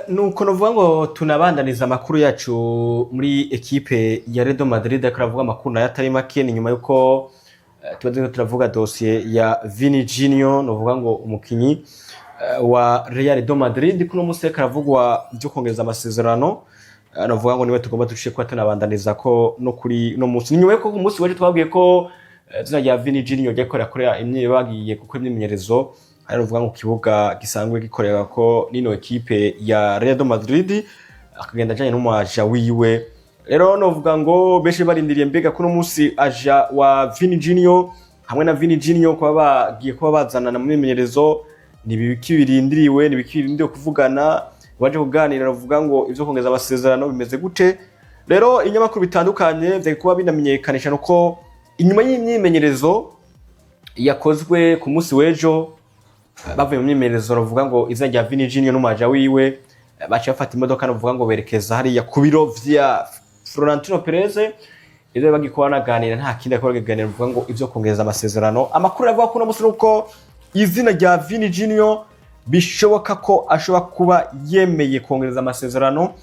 nuko novuga ngo tunabandaniza amakuru yacu muri ekipe ya Real Madrid akaravuga amakuru nayo atari make ni nyuma yuko tubaze turavuga dossier ya Vini Junior novuga ngo umukinyi wa Real Madrid kuno munsi karavugwa byo kongereza amasezerano novuga ngo niwe tugomba ducishe kwa tunabandaniza ko no kuri no munsi nyuma yuko ku munsi waje twabwiye ko zina rya Vini Junior yakorera imye bagiye gukora imyimenyerezo aravuga ngo kibuga gisanzwe gikorera ko nino ekipe ya Real Madrid akagenda ajanye n'umuaja wiwe rero novuga ngo beshe barindiriye mbega kuno munsi aja wa Vini Junior hamwe na Vini Junior kwa bagiye kuba bazana na mwimenyerezo ni bibiki birindiriwe ni bibiki birindiriwe kuvugana waje kuganira ravuga ngo ivyo kongeza amasezerano bimeze gute rero inyamakuru bitandukanye vya kuba binamenyekanisha nuko inyuma y'imyimenyerezo yakozwe ku munsi wejo bavuye mu myimenyerezo ravuga ngo iza rya Vini Junior n'umuaja wiwe baciye bafata imodoka navuga ngo berekeza hariya ku biro vya Florentino Perez ivyo bagikora naganira nta kindi akora kuganira bavuga ngo ivyo kongereza amasezerano amakuru avuga ko no musi nuko izina rya Vini Junior bishoboka ko ashobora kuba yemeye kongereza amasezerano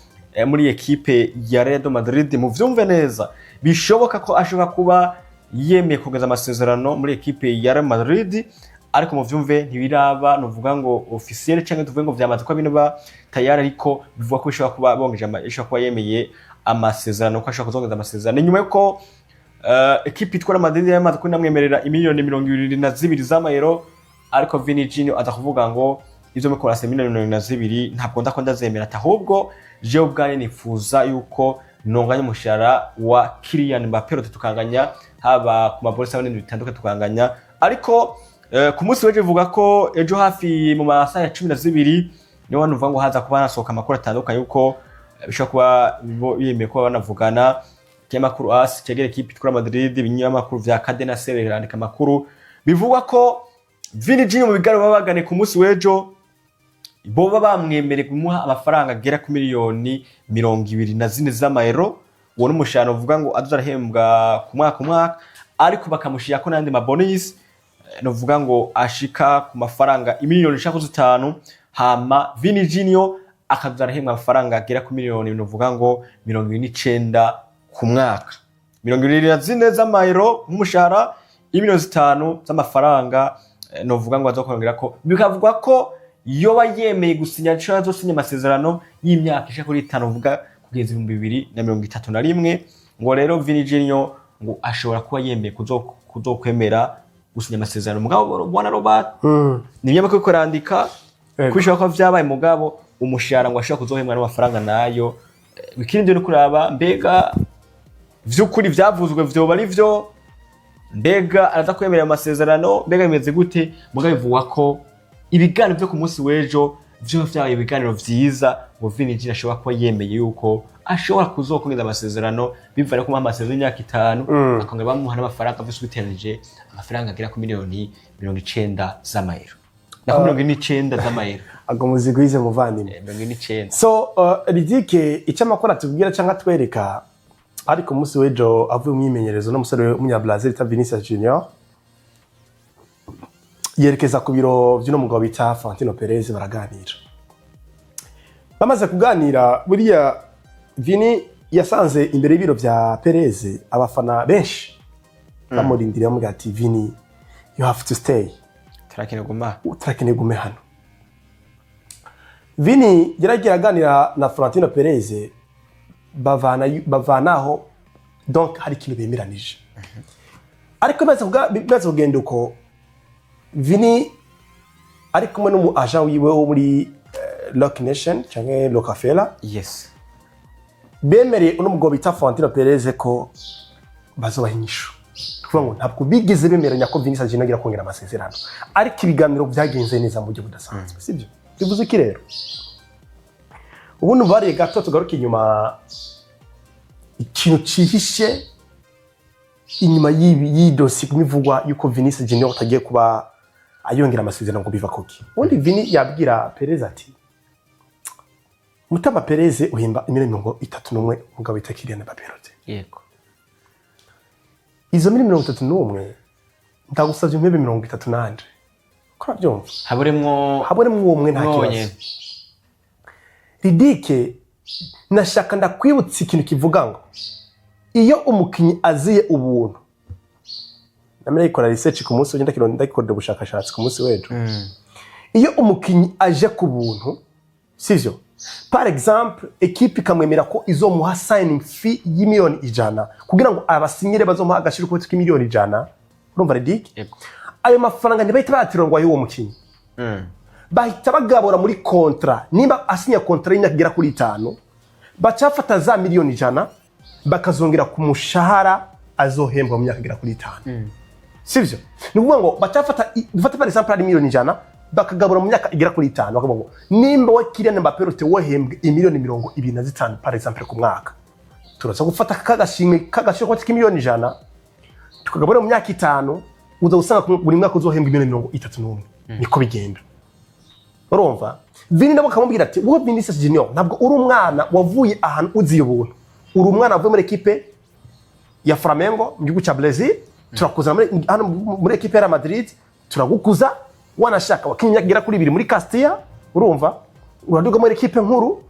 muri ekipe ya Real Madrid mu vyumve neza bishoboka ko ashobora kuba yemeye kongereza amasezerano muri ekipe ya Real Madrid ariko mu vyumve ntibiraba novuga ngo officiel cyangwa tuvuge ngo vyamaze ko bintu ba tayari ariko bivuga ko bishobora kuba bongeje ishobora kuba yemeye amasezerano ko ashobora kuzongeza amasezerano nyuma yuko ekipe itwara Madrid yamaze ko namwemerera imiliyoni 22 z'amayero ariko Vini Junior aza kuvuga ngo izo mukora 22 ntabwo ndakunda zemera ahubwo je ubwane nifuza yuko nonganya umushara wa Kylian Mbappé tukanganya haba ku mabolisa n'ibindi bitandukanye tukanganya ariko ku munsi weje vuga ko ejo hafi mu masaha ya 12 niho nuvuga ngo haza kuba nasohoka amakuru atandukanye yuko bishobora kuba yemeye ko banavugana cy'amakuru AS cyegera ekipe itwara Madrid binyamakuru vya Cadena Ser irandika amakuru bivuga ko Vini Junior mu bigaro babagane ku munsi wejo boba bamwemere kumuha amafaranga agera ku miliyoni 24 z'amayero uwo n'umushano uvuga ngo azarahembwa ku mwaka ariko bakamushira ko nandi mabonus novuga ngo ashika ku mafaranga imiliyoni 5 hama Vini Junior akazarahembwa amafaranga agera ku miliyoni novuga ngo 29 ku mwaka 24 z'amayero nk'umushara imiliyoni 5 z'amafaranga novuga ngo azokongera ko bikavuga ko yoba yemeye gusinya cyo sinya amasezerano y'imyaka isha kuri 5 uvuga kugeza 2031 ngo rero Vini Junior ngo ashobora kuba yemeye kuzokwemera gusinya amasezerano mugabo bwana Robert ni byamakuru kurandika kwishaka ko vyabaye mugabo umushara ngo ashaka kuzohemwa n'amafaranga nayo bikindi no kuraba mbega vy'ukuri vyavuzwe vyoba ari vyo mbega araza kwemera amasezerano mbega bimeze gute mugabo bivuga ko ibiganiro byo ku munsi wejo vyo vyabaye ibiganiro vyiza ngo Vini Junior ashobora kuba yemeye yuko ashobora kuzokongeza amasezerano bivana ko amasezerano y'imyaka 5 akongera bamuha n'amafaranga vyose biteranije amafaranga agera ku miliyoni 90 z'amayero na 90 z'amayero agomuzi gwize muvandimwe 90 so ridike icyamakora tubwira cyangwa twereka ariko munsi wejo avuye umyimenyerezo no musore w'umunyabrazil ta Vinicius Junior yerekeza ku biro by'uno mugabo bita Florentino Perez baraganira bamaze kuganira buriya Vini yasanze imbere y'ibiro bya Perez abafana benshi bamurindiriye mu gati Vini you have to stay turakene gume hano Vini yaragiye aganira na Florentino Perez bavanaho donc hari ikintu bemeranije ariko baza kugenda uko Vini ari kumwe n'umu agent wiwe wo muri Rock Nation cyangwa Rockefeller yes bemereye uno mugabo bita Florentino Perez ko bazobaha inyishu kuvuga ngo ntabwo bigeze bemeranya ko Vinicius Junior agira kongera amasezerano ariko ibiganiro byagenze neza mu buryo budasanzwe sibyo bivuze iki rero ubundi bari gato tugaruka inyuma ikintu cihishe inyuma y'idosi kumivugwa yuko Vinicius Junior atagiye kuba ayongera amasezerano ngo biva koki ubundi Vini yabwira Perez ati Mutama Perez uhimba imiliyoni 31 mugabo bita Kylian Mbappé yego izo miliyoni 31 ndagusavye impebe 38 ko byumva haburemwo umwe nta kibazo Ridike nashaka ndakwibutsa ikintu kivuga ngo iyo umukinyi aziye ubuntu namwe ikora research ku munsi w'enda kironda ikorera ubushakashatsi ku munsi w'ejo iyo umukinyi aje ku buntu sivyo par exemple equipe ikamwemera ko izomuha signing fee y'imiliyoni 100 kugira ngo abasinyire bazomuha agashiro ko k'imiliyoni 100 urumva Ridike ayo mafaranga ntibahita batirongwa y'uwo mukinyi bahita bagabura muri kontra nimba asinya kontra y'imyaka igera kuri 5 bacafata za miliyoni 100 bakazongera ku mushahara azohembwa mu myaka igera kuri 5 sivyo ni ukuvuga ngo bacafata par exemple ari miliyoni 100 bakagabura mu myaka igera kuri 5 bakavuga ngo nimba wa Kylian Mbappé rote wohembwe imiliyoni 25 par exemple ku mwaka turaza gufata kagashimwe kagashiro k'imiliyoni 100 tukagabura mu myaka 5 uza gusanga buri mwaka uzohembwa imiliyoni 31 niko bigenda urumva Vini nabo kamubwira ati wowe Vinicius Junior ntabwo uri umwana wavuye ahantu uziye ubuntu uri umwana wavuye muri equipe ya Flamengo mu gihugu cya Brazil turakuza hano muri equipe ya Real Madrid turagukuza wanashaka wakinya gira kuri 2 muri Castilla urumva uraduga muri equipe nkuru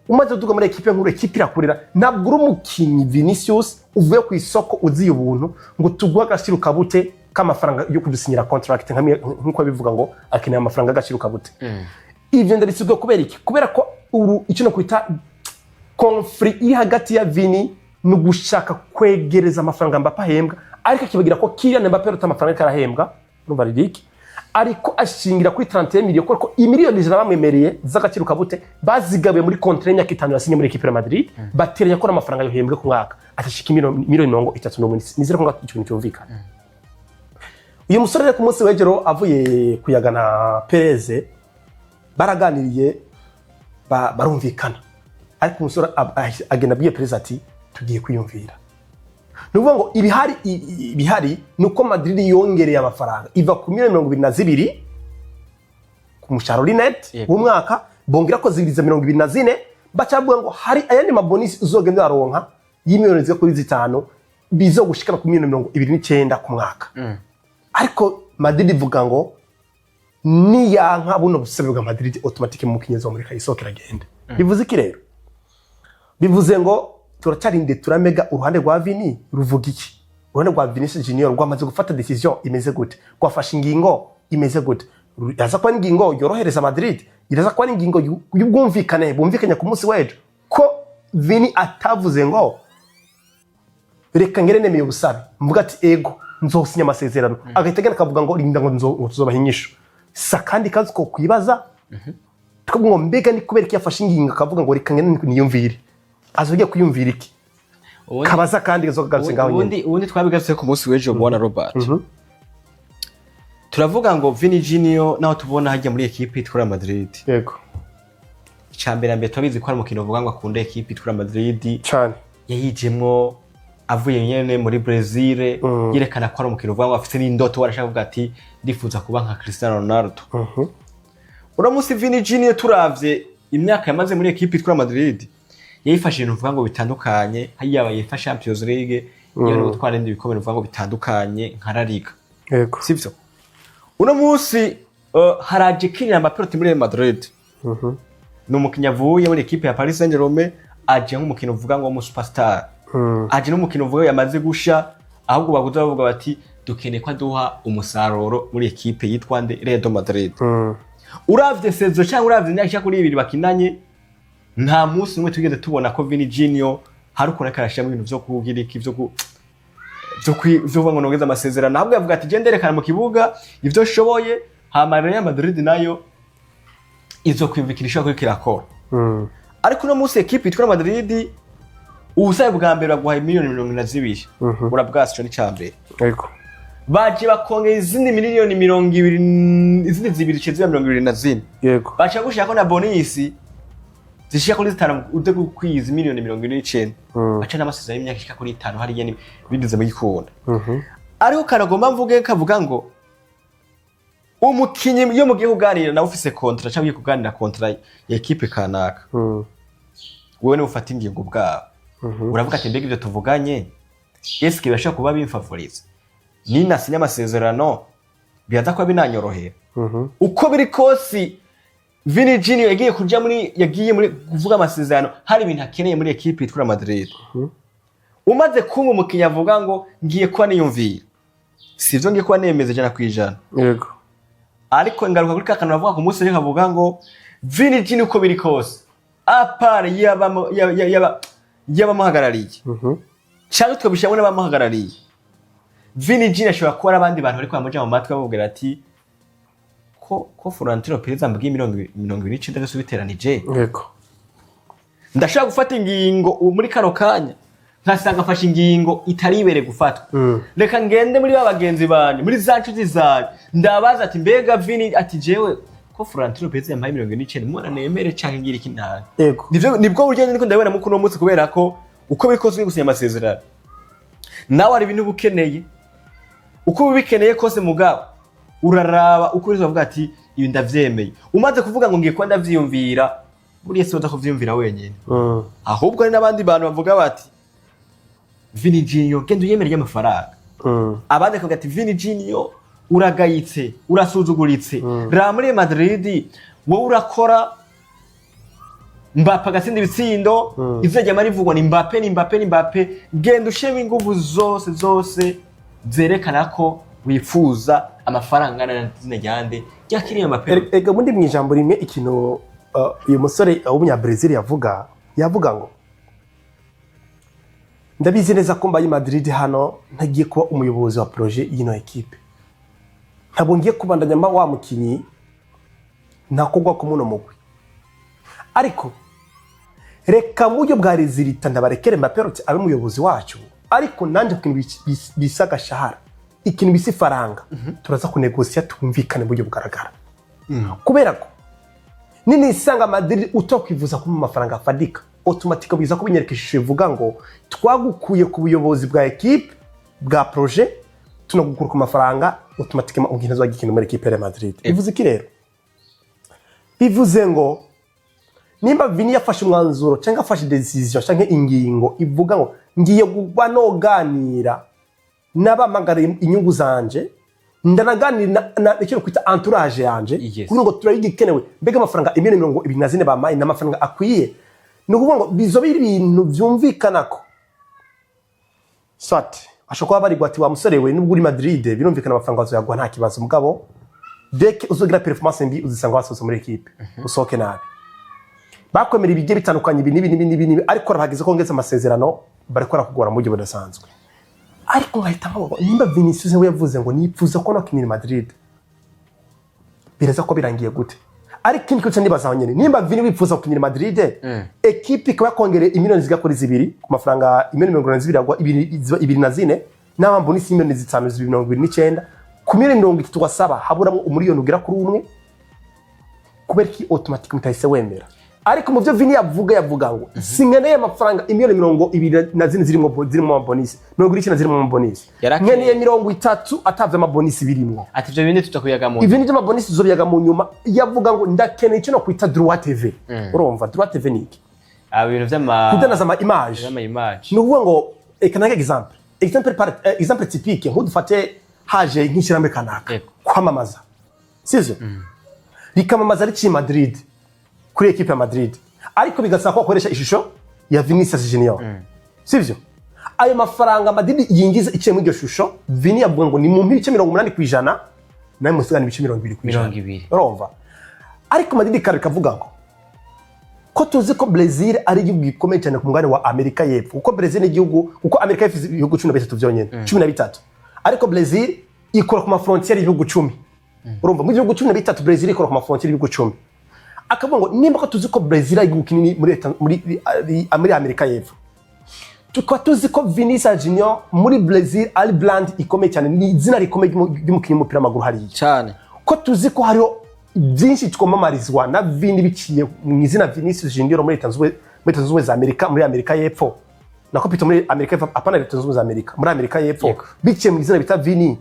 umaze duga muri equipe nkuru equipe irakurira ntabwo uri umukinyi Vinicius uvuye ku isoko uziye ubuntu ngo tugwa agashiro kabute k'amafaranga yo kudusinyira contract nkuko bivuga ngo akeneye amafaranga agashiro kabute ivyo ndarisubwe kubera iki kubera ko icyo no kwita conflict iri hagati ya Vini no gushaka kwegereza amafaranga Mbappé ahembwa ariko kibagira ko Kylian Mbappé rota amafaranga karahembwa urumva Ridike ariko ashingira kuri 31 miliyoni kuko imiliyoni zira bamwemereye z'agaciro kabute bazigabe muri contrat y'imyaka 5 yasinye muri equipe ya Madrid bateranya ko amafaranga yohembwe ku mwaka atashika miliyoni 31 nizere ko ikintu cyumvikana uyu musore ku munsi w'ejero avuye kuyagana Perez baraganiriye barumvikana ariko umusore agenda bwiye Perez ati tugiye kwiyumvira nuvuga ngo ibihari nuko Madrid yongereye amafaranga iva ku 22 ku mushahara net w'umwaka bongera ko ziriza 24 bacavuga ngo hari ayandi mabonus uzogenda aronka y'imiliyoni zyo kuri 5 bizo gushikana ku 29 ku mwaka ariko Madrid ivuga ngo niyanka buno busabe bwa Madrid automatique mu kinyezo muri kayisokera gende bivuze iki rero bivuze ngo turacarinde turamega uruhande rwa Vini ruvuga iki uruhande rwa Vinicius Junior rwamaze gufata decision imeze gute kwafasha ingingo imeze gute yaza kwa ingingo yorohereza Madrid iraza kwa ingingo y'ubwumvikane bumvikanya ku munsi w'ejo ko Vini atavuze ngo reka ngere nemeye ubusabe mvuga ati ego nzosinya amasezerano agahitegana kavuga ngo rinda ngo tuzobahinyisho sa kandi kazi ko kwibaza tukavuga mbega ni kubera iki yafashe ingingo akavuga ngo reka ngene niyumvire azogiye kuyumvira iki kabaza kandi gazogarutse ngaho nyine ubundi twabigarutse ku munsi w'ejo mubona Robert turavuga ngo Vini Junior naho tubona hajya muri equipe itwara Madrid yego icambere twabizi ko ari umukino uvuga ngo akunda equipe itwara Madrid cyane yayijemwo avuye nyene muri Brazil yerekana ko ari umukino uvuga ngo afite n'indoto warashaka kuvuga ati ndifuza kuba nka Cristiano Ronaldo uramusi Vini Junior turavye imyaka yamaze muri equipe itwara Madrid yifashe ibintu uvuga ngo bitandukanye hayaba yifa Champions League iyo no gutwara indi bikomeye uvuga ngo bitandukanye nka La Liga yego sivyo uno munsi haraje Kylian Mbappé muri Real Madrid no mukinya avuye muri equipe ya Paris Saint-Germain aje nk'umukino uvuga ngo mu superstar aje n'umukino uvuga yamaze gusha ahubwo baguza bavuga bati dukeneye ko aduha umusaruro muri equipe yitwa Real Madrid uravye sezo cyangwa uravye imyaka kuri 2 bakinanye nta munsi umwe tugeze tubona ko Vini Junior hari uko nakarashya mu bintu byo kugira iki byo ngo nongeza amasezerano ahubwo yavuga ati genderekana mu kibuga ivyo shoboye hama Real Madrid nayo izo kwimvikinisha kuri kirakora ariko no munsi equipe itwara Madrid ubusabe bwa mbere baguhaye miliyoni 22 urabwasho ni cyambere yego baje bakongera izindi miliyoni 20 izindi zibiri ceze 24 yego bacha gushaka na bonus zishika kuri 5 ude kukwiza miliyoni 29 bacha n'amasezerano y'imyaka ishika kuri 5 hari yene biduze mu gikunda ariko kanagomba mvuge kavuga ngo umukinyi yo mugiye kuganira na ufise contract cyangwa kuganira contract ya equipe kanaka wewe ne ufata ingingo bwawe uravuga ati mbega ivyo tuvuganye yeske bibasha kuba bimfavoriza nina sinya amasezerano biyaza ko binanyorohera uko biri kosi Vini Junior yagiye muri kuvuga amasezerano hari ibintu akeneye muri equipe yitwa Madrid. Umaze kumva umukinnyi avuga ngo ngiye kuba niyumvira. Sivyo ngiye kuba nemeze jana kwijana. Yego. Ariko ngaruka kuri kakano bavuga ku munsi kavuga ngo Vini Junior uko biri kose apara yabamuhagarariye. Cyangwa twabishyamo n'abamuhagarariye. Vini Junior ashobora kuba abandi bantu bari kwamuja mu matwi bavugira ati ko Florentino Perez ambwiye 29 byose biteranije. Yego. Ndashaka gufata ingingo muri kano kanya nkasanga afashe ingingo itari ibere gufatwa. Reka ngende muri bagenzi banje muri za nshuti zaje ndabaza ati mbega Vini ati jewe ko Florentino Perez yambaye 29 mwana nemere cyangwa ngira iki ntara. Yego. Nibwo buryo niko ndabona mu kuno munsi kubera ko uko bikoze gusinya amasezerano. Nawe ari ibintu bukeneye. Uko bikeneye kose mugabo uraraba uko uvuga ati ibi ndavyemeye. Umaze kuvuga ngo ngiye kwa ndavyiyumvira buriye se udakuvyumvira wenyine. Ahubwo hari nabandi bantu bavuga bati Vini Junior genda uyemere y'amafaranga. Abandi kavuga ati Vini Junior uragayitse, urasuzuguritse. Muri Madrid wowe urakora Mbappe agatsinda ibitsindo izajya marivugwa ni Mbappe genda usheme inguvu zose zerekana ko wifuza amafaranga n'izina ryande yakiriye Mbappe. Ega mundi mwijambo rimwe ikintu uyu musore w'umunya Brazil yavuga ngo ndabizi neza ko mbaye Madrid hano ntagiye kuba umuyobozi wa projet y'ino equipe. Ntabwo ngiye kubandanya mba wa mukinyi nakogwa ko muno mugwi. Ariko reka mu buryo bwa rezilita ndabarekere Mbappe abe umuyobozi wacu. Ariko nanje ikintu bisaga shahara ikintu bisi faranga turaza kunegosia twumvikane mu buryo bugaragara. Kubera ko nini isanga Madrid utokwivuza ko mu mafaranga afadika automatique biza ko binyerekeshije vuga ngo twagukuye ku buyobozi bwa equipe bwa projet tunagukura ku mafaranga automatique uginazo wagikintu muri equipe ya Madrid. Bivuze iki rero? Bivuze ngo nimba Vini yafashe umwanzuro cyangwa afashe decision cyangwa ingingo ivuga ngo ngiye gugwa noganira n'abamagara inyungu zanje ndanaganira na ikintu kwita entourage yanje kuri ngo turayigikenewe mbega amafaranga 124 bamaye n'amafaranga akwiye nukuvuga ngo bizo ibintu byumvikana ko swat ashobora bari gwati wa musore we nubwo uri Madrid birumvikana amafaranga azoyagwa nta kibazo mugabo deke uzogira performance mbi uzisanga wasoze muri equipe usohoke nabi bakwemera ibige bitandukanye ibi ariko arahageze ko ngeze amasezerano bari kora kugora mu buryo budasanzwe. Ariko ngahita mpamvu nimba Vinicius we yavuze ngo nipfuza ko nakinira Madrid biraza ko birangiye gute. Ariko kintu cyo ndibaza nyene nimba Vini wipfuza kukinira Madrid equipe ikaba kongere imiliyoni zigakora zibiri ku mafaranga 122 agwa 24 n'aba bonus 529 ku 137 haburamo umuriyoni ugera kuri umwe kubera ki automatique mutahise wemera. Ariko mu byo Vini yavuga ngo singeneye amafaranga 124 zirimo bonus 129 zirimo bonus nkeneye 30 atavye ama bonus birimo ati byo bindi tutakuyaga mu ibindi byo bonus zobiyaga mu nyuma yavuga ngo ndakeneye cyo no kwita droit TV. Urumva droit TV niki ibintu vy'ama kudanaza ama image nuvuga ngo ekanaka exemple typique nko dufate haje nk'ishyirame kanaka kwamamaza sivyo rikamamaza ari Madrid kuri equipe ya Madrid ariko bigasaba ko akoresha ishusho ya Vinicius Junior. Sivyo ayo mafaranga Madrid yingiza ikiye mu iryo shusho Vini yavuga ngo ni mu 80% nayo musigana 20%. Urumva ariko Madrid kavuga ngo ko tuzi ko Brazil ari igihugu gikomeye cyane ku mugabane wa Amerika y'Epfo kuko Brazil ni igihugu kuko Amerika y'Epfo ibihugu 13 byonyene 13 ariko Brazil ikora ku ma frontiere y'ibihugu 10. Urumva mu gihugu 13 Brazil ikora ku ma frontiere y'ibihugu 10. Akavuga ngo nimba ko tuzi ko Brazil ari igihugu kinini muri Amerika y'Epfo tukaba tuzi ko Vinicius Junior muri Brazil ari brand ikomeye cyane ni izina rikomeye ry'umukinnyi w'umupira w'amaguru hariya cyane ko tuzi ko hariho byinshi twamamarizwa na Vini biciye mu izina Vinicius Junior muri Leta Zunze Ubumwe za Amerika muri Amerika y'Epfo na ko pito muri Amerika apana Leta Zunze Ubumwe za Amerika muri Amerika y'Epfo biciye mu izina bita Vini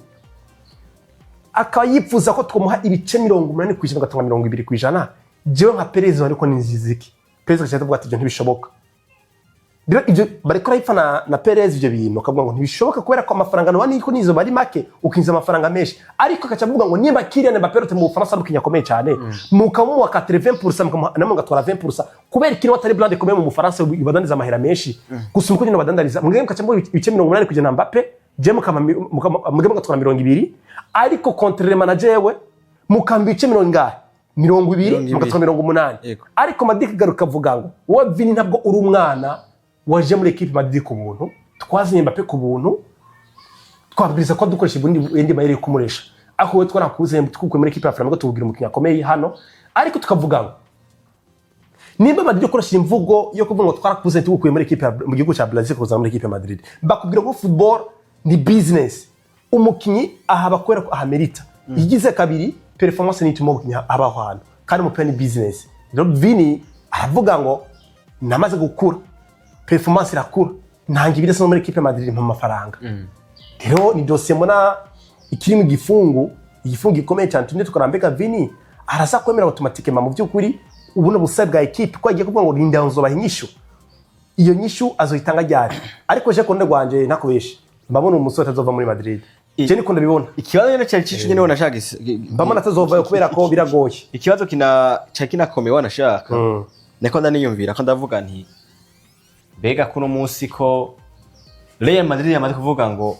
akaba yifuza ko twomuha ibice 80% gatanga 20%. Jewe nka Perez ariko ninziziki Perez cyane avuga ati byo ntibishoboka rero ibyo bariko rayipfa na Perez ibyo bintu akavuga ngo ntibishoboka kubera ko amafaranga no niko nizo bari make ukinza amafaranga menshi ariko akaca avuga ngo niba Kylian Mbappé mu Bufaransa rukinya komeye cyane mukamuha 80% namwe ngatwara 20% kubera kiri watari blande komeye mu Bufaransa ibadaniza amahera menshi gusa uko nyine badandariza mwebwe mukaca mu ibice 80 kujana Mbappé je mwebwe ngatwara 20 ariko contre manager we mukamba ibice 20 mugatwara 80 ariko Madrid garuka avuga ngo wowe Vini ntabwo uri umwana waje muri equipe Madrid ku buntu twazinye Mbappé ku buntu twabwiriza ko dukoresha indi mayeri kumuresha aho we twarakuze twukwe muri equipe ya Flamengo tubugira umukinya komeye hano ariko tukavuga ngo nimba Madrid ukoresha imvugo yo kuvuga ngo twarakuze twukwe muri equipe mu gihugu cya Brazil kuza muri equipe ya Madrid bakubwira ngo football ni business umukinyi aha bakwera ko ahamerita igize kabiri performance ni tumo gukinya abaho hano kandi umupira ni business rero Vini aravuga ngo namaze gukura performance irakura ntangi bidasa muri equipe ya Madrid mu mafaranga rero ni dossier mbona ikiri mu gifungu gikomeye cyane tunde tukarambeka Vini arasa kwemera automatiquement mu byukuri ubuna busabe bwa equipe ko agiye kuvuga ngo rinda nzoba inyishu iyo nyishu azoyitanga ryari ariko je konde gwanje nakubeshe mbabona umusore atazova muri Madrid je niko ndabibona ikibazo nyene cyari cicu nyene wanashaka mbamana atazova kubera ko biragoye ikibazo kina komeye wanashaka nako ndaniyumvira ko ndavuga nti bega kuno munsi ko Real Madrid yamaze kuvuga ngo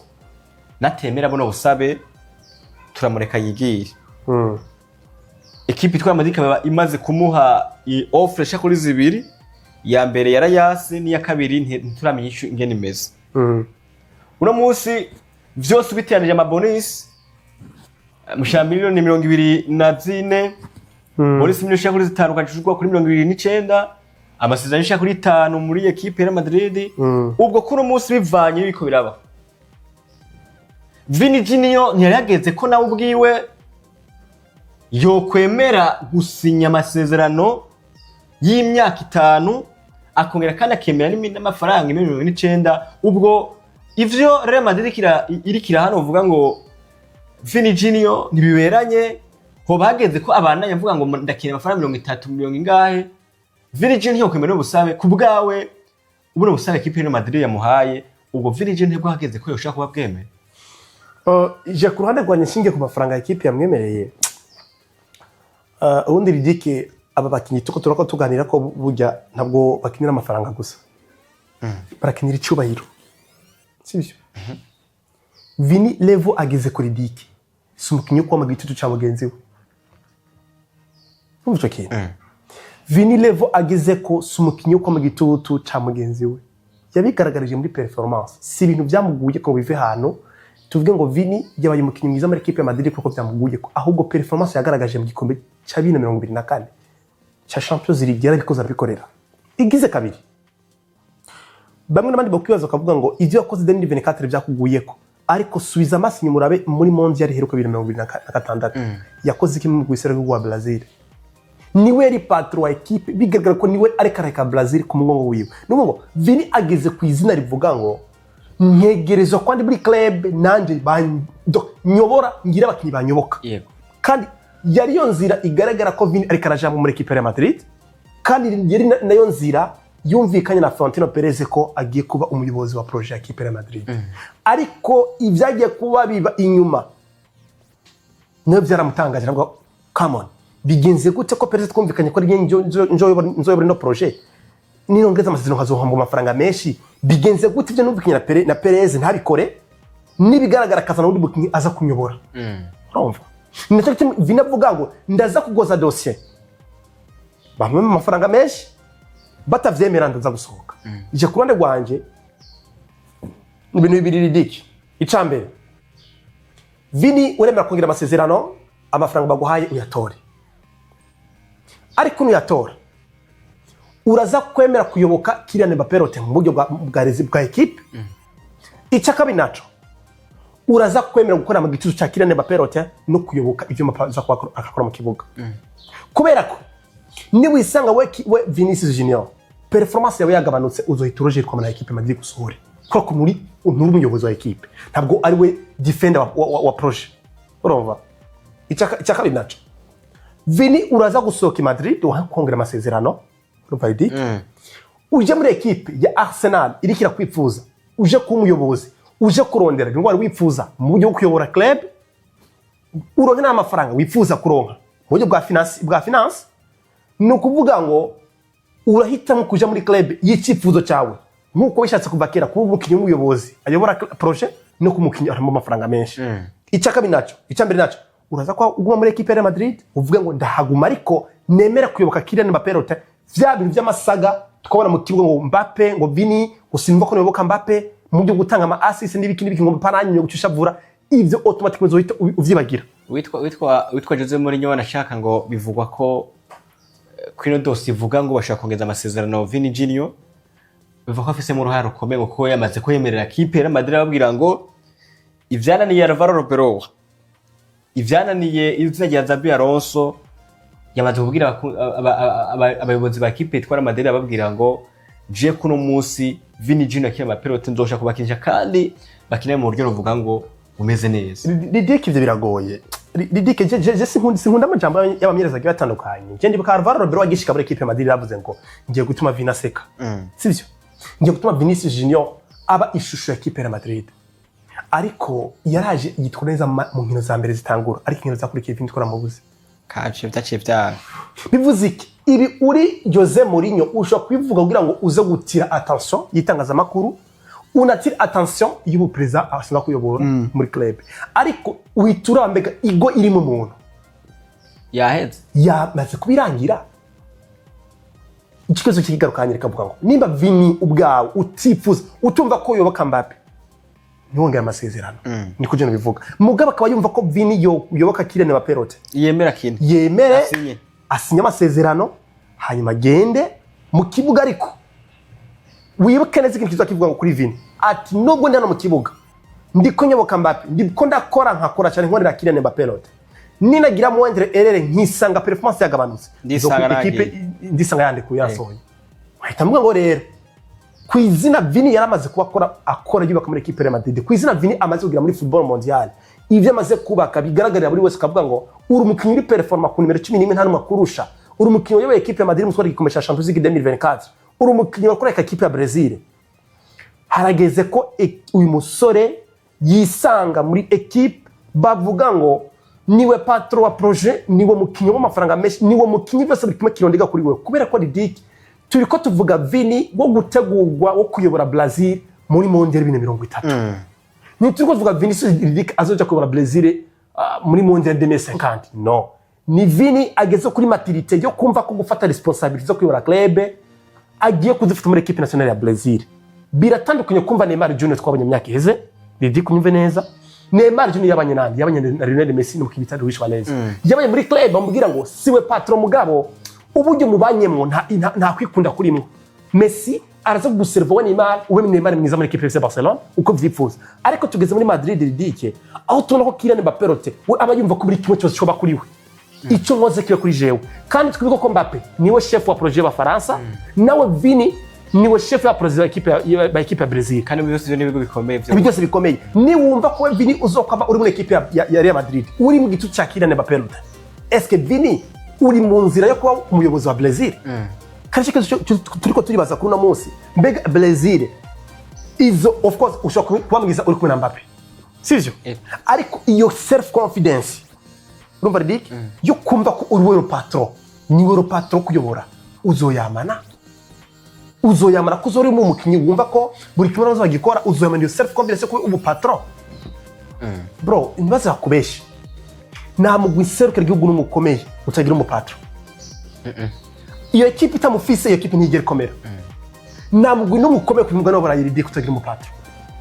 natemera buno busabe turamureka yigire ekipi twamaze ikaba imaze kumuha offer sha kuri zibiri ya mbere yarayasi ni ya kabiri nturamenya ingene imeze uno munsi vyose biteranije amabonus mushambilio ni 24 bonus miliyoni sha kuri 5 ukajurwa kuri 29 amasezerano sha kuri 5 muri ekipe ya Madrid ubwo kuno munsi bivanye biko biraba Vini Junior ntiyageze ko nawe ubwiwe yo kwemera gusinya amasezerano y'imyaka 5 akongera kandi akemera n'amafaranga 29 ubwo ivyo Real Madrid irikira hano uvuga ngo Vini Junior nibiberanye ho bageze ko abana yavuga ngo ndakira amafaranga 30 miliyoni ingahe Vini Junior kwemera n'ubusabe kubgawe ubwo busabe equipe ya Madrid yamuhaye ubwo Vini Junior ntibwo hageze ko yoshaka kuba bweme je ku ruhande rwa Nyishinge ku mafaranga equipe yamwemereye ubundi ridike aba bakinyi turako tuganira ko burya ntabwo bakinira amafaranga gusa barakinira icyubahiro sibyo Vini level ageze kuri dike sumukinyo kwa magitutu cha mugenzi we umvucho kintu Vini level ageze ko sumukinyo kwa magitutu cha mugenzi we yabigaragarije muri performance si ibintu byamuguye ko bive hano tuvuge ngo Vini yabaye umukinyi mwiza muri equipe ya Madrid kuko byamuguye ko ahubwo performance yagaragaje mu gikombe cha 2024 cha Champions League yarabikoze abikorera igize kabiri bamwe n'abandi bakwibaza kavuga ngo ivyo yakoze 2024 byakuguye ko ariko subiza amasinyi murabe muri mondial heruko 2026 yakoze kimwe mu gwisera rwa Brazil niwe yari patron wa equipe bigaragara ko niwe ari kareka Brazil ku mugongo wiwe nuko Vini ageze ku izina rivuga ngo ntegerezo kwandi muri club nanje nyobora ngira abakinyi banyoboka yego kandi yari yo nzira igaragara ko Vini ari karaja muri equipe ya Madrid kandi yari nayo nzira yumvikanye na Florentino Perez ko agiye kuba umuyobozi wa projet ya equipe ya Madrid ariko ivyagiye kuba biba inyuma no byaramutangaje nabwo come on bigenze gute ko Perez twumvikanye ko ari nzoyobora no projet nirongeza amasezerano hazohomba amafaranga menshi bigenze gute ibyo numvikanye na Perez ntabikore nibigaragara kazana undi bukinyi aza kunyobora urumva nacyo Vini avuga ngo ndaza kugoza dossier bamwe mu mafaranga menshi batavyemera ndaza gusohoka ije ku ruhande rwanje ibintu bibiri ridiki icambere Vini uremera kongira amasezerano amafaranga baguhaye uyatore ariko nuyatora uraza kwemera kuyoboka Kylian Mbappé mu buryo bwa equipe icyakabi naco uraza kwemera gukora mu gitutu cya Kylian Mbappé no kuyoboka ivyo mapaza akakora mu kibuga kubera ko ni wisanga we Vinicius Junior performance yawe yagabanutse uzohita urojera kwa equipe Madrid gusohora ko muri umuyobozi wa equipe ntabwo ari we defender wa projet urumva icyakabi naco Vini uraza gusohoka Madrid wakongera amasezerano urumva idi uje muri ekipe ya Arsenal iriko irakwifuza uje kuba umuyobozi uje kurondera indwara wifuza mu buryo bwo kuyobora club uronke n'amafaranga wifuza kuronka mu buryo bwa finance ni ukuvuga ngo urahitamo kuja muri club y'icyifuzo cyawe nk'uko wishatse kuva kera kuba umukinnyi w'umuyobozi ayobora projet no kumukinnyi arimo amafaranga menshi icyakabiri naco icyambere naco uraza kwa uguma muri equipe ya Real Madrid uvuga ngo ndahaguma ariko nemera kuyoboka Kylian Mbappé vya bintu by'amasaga tukabona mu kibuga ngo Mbappé ngo Vini usimva ko niyoboka Mbappé mu byo gutanga ama assist n'ibiki ngo paranyo gucushavura ivyo automatically uzohita uvyibagira witwa Jose Mourinho wanashaka ngo bivugwa ko kwino dosi ivuga ngo bashaka kongeza amasezerano Vini Junior bivuga ko afise mu ruhare rukomeye ngo ko yamaze ko yemerera kipe ya Madrid ababwira ngo ivyananiye Alvaro Arbeloa ivyananiye izina rya Xabi Alonso yamaze kubwira abayobozi ba kipe itwara Madrid ababwira ngo je kuno munsi Vini Junior akina amapelote nzosha kubakinisha kandi bakinira mu buryo ruvuga ngo umeze neza. Ridike ivyo biragoye. Ridike je sinkunda amajambo y'abamyereza agiye batandukanye. Je ndibuka Alvaro Arbeloa agishika muri equipe ya Madrid yavuze ngo ngiye gutuma Vini aseka. Sivyo? Ngiye gutuma Vinicius Junior aba ishusho ya equipe ya Madrid. Ariko yaraje yitwa neza mu nkino za mbere zitangura ariko inkino zakurikiye Vini twara mubuze. Kaje byaciye byaga. Bivuze iki? Ibi uri Jose Mourinho ushobora kwivuga kugira ngo uze gutira attention yitangaza makuru unatira attention y'ubu president asanga kuyobora muri club ariko witurambega igo iri mu muntu yaheze yamaze kubirangira ikibazo kigarukanyira kavuga ngo nimba Vini ubwawe utifuza utumva ko yoboka Mbappé ntiwongera amasezerano niko je nabivuga mugaba akaba yumva ko Vini yoboka Kylian Mbappé yemera kintu yemere asinya amasezerano hanyuma agende mu kibuga ariko wibuke neza ikintu kiza kivuga ngo kuri Vini ati nubwo ndi hano mu kibuga ndiko nyoboka Mbappé ndiko ndakora nkakora cyane nkorera Kylian Mbappé ninagira mu wendere erere nkisanga performance yagabanutse ndisanga yande kuyasohoye wahita mvuga ngo rero kwizina Vini yaramaze kuba akora yubaka muri equipe ya Madrid kwizina Vini amaze kugira muri football mondial ivyo amaze kubaka bigaragarira buri wese kavuga ngo uri umukinnyi uri performa ku numero 11 nta numwe kurusha uri umukinnyi yoboye equipe ya Madrid mutwara igikombe cya Champions League 2024 uri umukinnyi wakora equipe ya Brazil harageze ko uyu musore yisanga muri equipe bavuga ngo niwe patron wa projet niwe mukinnyi w'amafaranga menshi niwe mukinnyi wese bikima kirondega kuri wewe kubera ko Ridike turiko tuvuga Vini wo gutegurwa wo kuyobora Brazil muri mondial 2030 ni turiko tuvuga Vinicius Ridike azoja kuyobora Brazil muri mondial 2050 no ni Vini ageze kuri maturité yo kumva ko gufata responsibility zo kuyobora club agiye kuzifata muri equipe nationale ya Brazil biratandukanye kumva Neymar Junior twabonye imyaka iheze Ridike unyumve neza Neymar Junior yabanye na Lionel Messi no kibita wishwa neza yabanye muri club bamubwira ngo siwe patron mugabo uburyo mubanyemo nta kwikunda kuri mwe Messi araza guserva Neymar ube Neymar mwiza muri equipe ya Barcelona uko vyifuza ariko tugeze muri Madrid Ridike aho tubona ko Kylian Mbappé we aba yumva ko muri kimwe cyose cyoba kuri we icyo nkoze kibe kuri jewe kandi twibiko ko Mbappé niwe chef wa projet wa Faransa nawe Vini niwe chef wa projet wa equipe ya Brazil kandi byose byo nibigo bikomeye byo byose bikomeye ni wumva ko Vini uzokwaba uri muri equipe ya Real Madrid uri mu gitu cya Kylian Mbappé est-ce que Vini uri mu nzira yo kuba umuyobozi wa Brazil kandi turiko turibaza kuri no munsi mbega Brazil izo of course ushobora kuba mwiza uri kumwe na Mbappé sivyo ariko iyo self confidence urumva Ridike yo kumva ko uri patron niwe patron kuyobora uzoyamana kuzori mu mukinyi wumva ko buri kimwe bazagikora uzoyamana iyo self confidence ko ubu patron bro imbaza yakubesha nta mugwi serukira igihugu n'umukomeye utagira umupatron iyo equipe itamufise iyo equipe ntigera ikomera nta mugwi n'umukomeye ku mugano wa Ridike utagira umupatron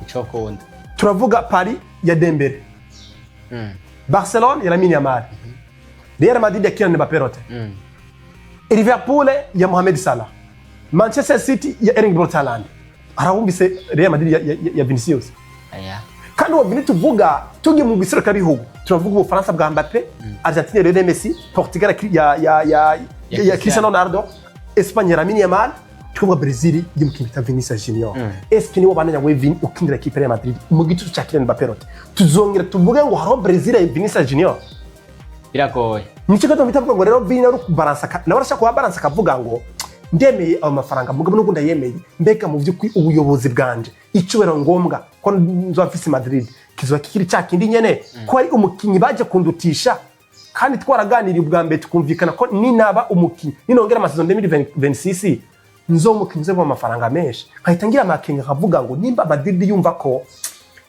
ico konda turavuga Paris ya Dembele Barcelona ya Lamine Yamal Real Madrid ya Kylian Mbappé Liverpool ya Mohamed Salah Manchester City ya Erling Braut Haaland arahumvise Real Madrid ya Vinicius aya kandi ubu Vini tuvuga tugiye mu bisero kabihugu turavuga Ubufaransa bwa Mbappé Argentine Lionel Messi Portugal ya Cristiano Ronaldo Espagne ya Lamine Yamal tuvuga Brazil y'umukino Vinicius Junior est-ce que niwo bananya we Vini ukindira equipe ya Madrid mu gitu cya Kylian Mbappé tuzongera tuvuge ngo haro Brazil ya Vinicius Junior biragoye nico gato bitavuga ngo rero Vini ari kubalansa na barashaka kuba balance kavuga ngo ndemeye ayo mafaranga mugabo n'ubundi ndayemeye mbega mu by'ukuri ubuyobozi bwanje icubero ngombwa ko nzoba mfise Madrid kizoba kikiri cya kindi nyene ko ari umukinyi baje kundutisha kandi twaraganiriye ubwa mbere tukumvikana ko ninaba umukinyi ninongera amasezerano 2026 nzomukinyi mu mafaranga menshi nkahita ngira amakenga nkavuga ngo nimba Madrid yumva ko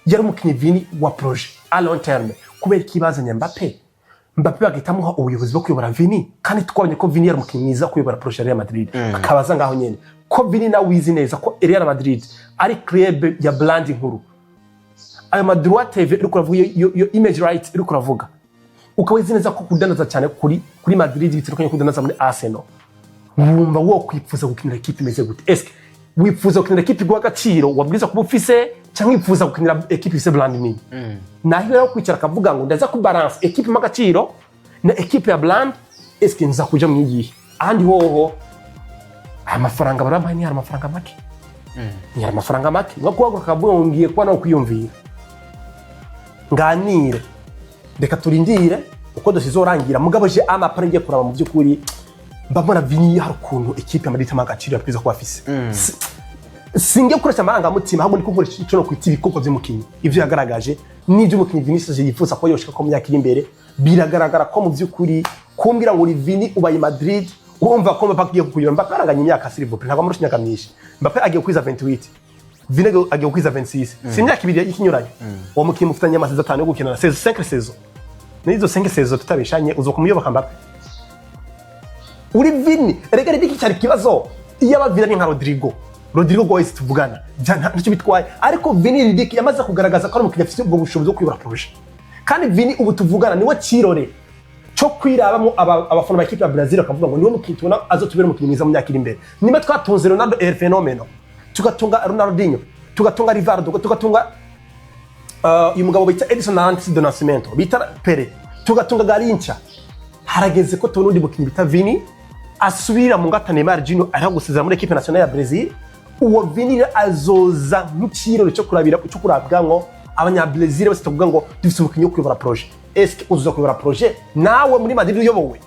yari umukinyi Vini wa projet à long terme kubera ikibazanye Mbappe bagitamuha ubuyobozi bwo kuyobora Vini kandi twabonye ko Vini yari umukinyi mwiza kuyobora projet ya Real Madrid akabaza ngaho nyene ko Vini na wizi neza ko Real Madrid ari club ya brand nkuru ayo madroit TV uri kuravuga yo image right uri kuravuga ukawizi neza ko kudanaza cyane kuri Madrid bitandukanye kudanaza muri Arsenal wumva wo kwipfuza gukinira equipe imeze gute eske wifuza gukinira equipe gwa gaciro wabwiza kuba ufise cyangwa wifuza gukinira equipe ifise brand nini naho rero kwicara kavuga ngo ndaza ku balance equipe magaciro na equipe ya brand eske nza kuja mu yigihe ahandi hoho amafaranga barampaye ni amafaranga make ni amafaranga make ngo kwa kavuga ngo ngiye kwa no kwiyumvira nganire reka turindire uko dosizorangira mugabo je amapare ngiye kuraba mu byukuri mbabona Vini hari ukuntu equipe Madrid amagaciro yapwiza kuba afise singe kuresha amanga mutima ahubwo niko nkoresha ico no kwita ibikoko vy'umukinyi ivyo yagaragaje n'ivyo umukinyi Vinicius yifuza ko yoshika ko mu myaka iri imbere biragaragara ko mu byukuri kumbwira ngo Vini ubaye Madrid urumva ko Mbappe agiye kukuyura Mbappe aranganya imyaka s'il vous plaît ntabwo amurusha imyaka myinshi Mbappe agiye kwiza 28 Vini agiye kwiza 26 si imyaka ibiri y'ikinyuranye uwo mukinyi mufitanye amasezerano 5 yo gukina na 5 saison n'izo 5 saison tutabishanye uzokumuyoboka Mbappe uri Vini rega ribiki cyari kibazo iyo abavira ni nka Rodrigo goyise tuvugana ntacyo bitwaye ariko Vini ridiki yamaze kugaragaza ko ari umukinnyi afite ubwo bushobozi bwo kuyobora projet kandi Vini ubu tuvugana niwe kirore cyo kwirabamo abafana ba equipe ya Brazil akavuga ngo niwe mukinnyi tubona azotubera umukinnyi mwiza mu myaka iri imbere nimba twatunze Ronaldo el fenomeno tugatunga Ronaldinho tugatunga Rivaldo tugatunga uyu mugabo bita Edson Arantes do Nascimento bita Pele tugatunga Garincha harageze ko tubona undi mukinnyi bita Vini asubira mu ngata Neymar Junior ari gusezera muri equipe nationale ya Brazil uwo Vini azoza nk'ikirori cyo kurabwamwo abanya-Brazil bose tuvuga ngo dufite umukinnyi wo kuyobora projet eske uzuza kuyobora projet nawe muri Madrid uyobowe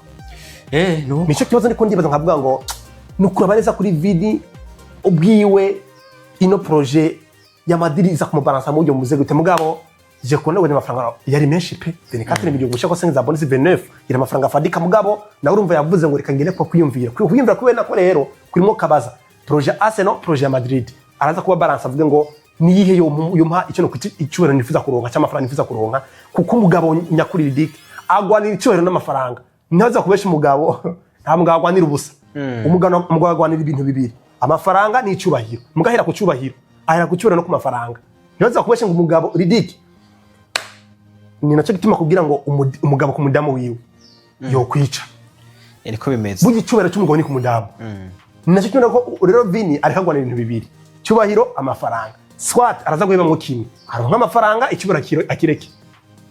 no nico kibazo ndiko ndibaza nkavuga ngo nukuraba neza kuri Vini ubwiwe ino projet ya Madrid iza kumubalansa mu buryo muze gute mugabo je kubona ngo amafaranga yari menshi pe 24 miliyoni gushaka ko 5 bonus 29 ira amafaranga fadika mugabo na urumva yavuze ngo reka ngene ko kwiyumvira kubera ko rero kurimo kabaza projet Arsenal projet ya Madrid araza kuba balance avuga ngo niyihe yo mpa icyo no kwita icubero nifuza kuronka cy'amafaranga nifuza kuronka kuko umugabo nyakuri Ridic agwanira icubero n'amafaranga ntaza kubesha umugabo nta mugabo agwanira ubusa umugabo agwanira ibintu bibiri amafaranga ni icubahiro mugahera ku cubahiro ahera ku cubero no ku mafaranga ntaza kubesha ngo umugabo Ridic ni nacyo gituma kugira ngo umugabo ku mudamu wiwe yo kwica niko bimeze bugi cubero cy'umugabo ni ku mudamu nacyo cyone ko rero Vini ari kagwana ibintu bibiri cubahiro amafaranga swat araza guheba mu kimi aronka amafaranga icubero akireke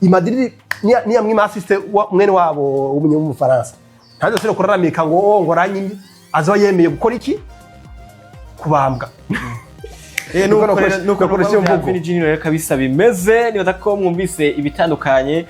i Madrid ni amwe ma assiste mwene wabo w'umunye mu Faransa ntazo sero kuraramika ngo ranyimye azo yemeye gukora iki kubambwa nuko polisi mvugo Vini Junior reka bisa bimeze niba ko mwumvise ibitandukanye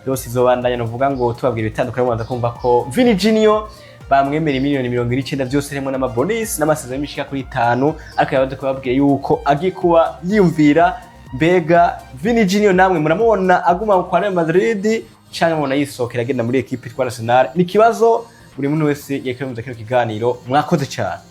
byose izobandanya no vuga ngo tubabwira ibitandukanye mwanza kumva ko Vini Junior bamwemera miliyoni 90 byose harimo n'amabonus n'amasezerano y'imishika kuri 5 ariko yabaze kubabwiye yuko agiye kuba yiyumvira mbega Vini Junior namwe muramubona aguma kwa Real Madrid cyangwa mubona yisokera agenda muri equipe itwara Arsenal ni kibazo buri muntu wese yekeremuza kino kiganiro mwakoze cyane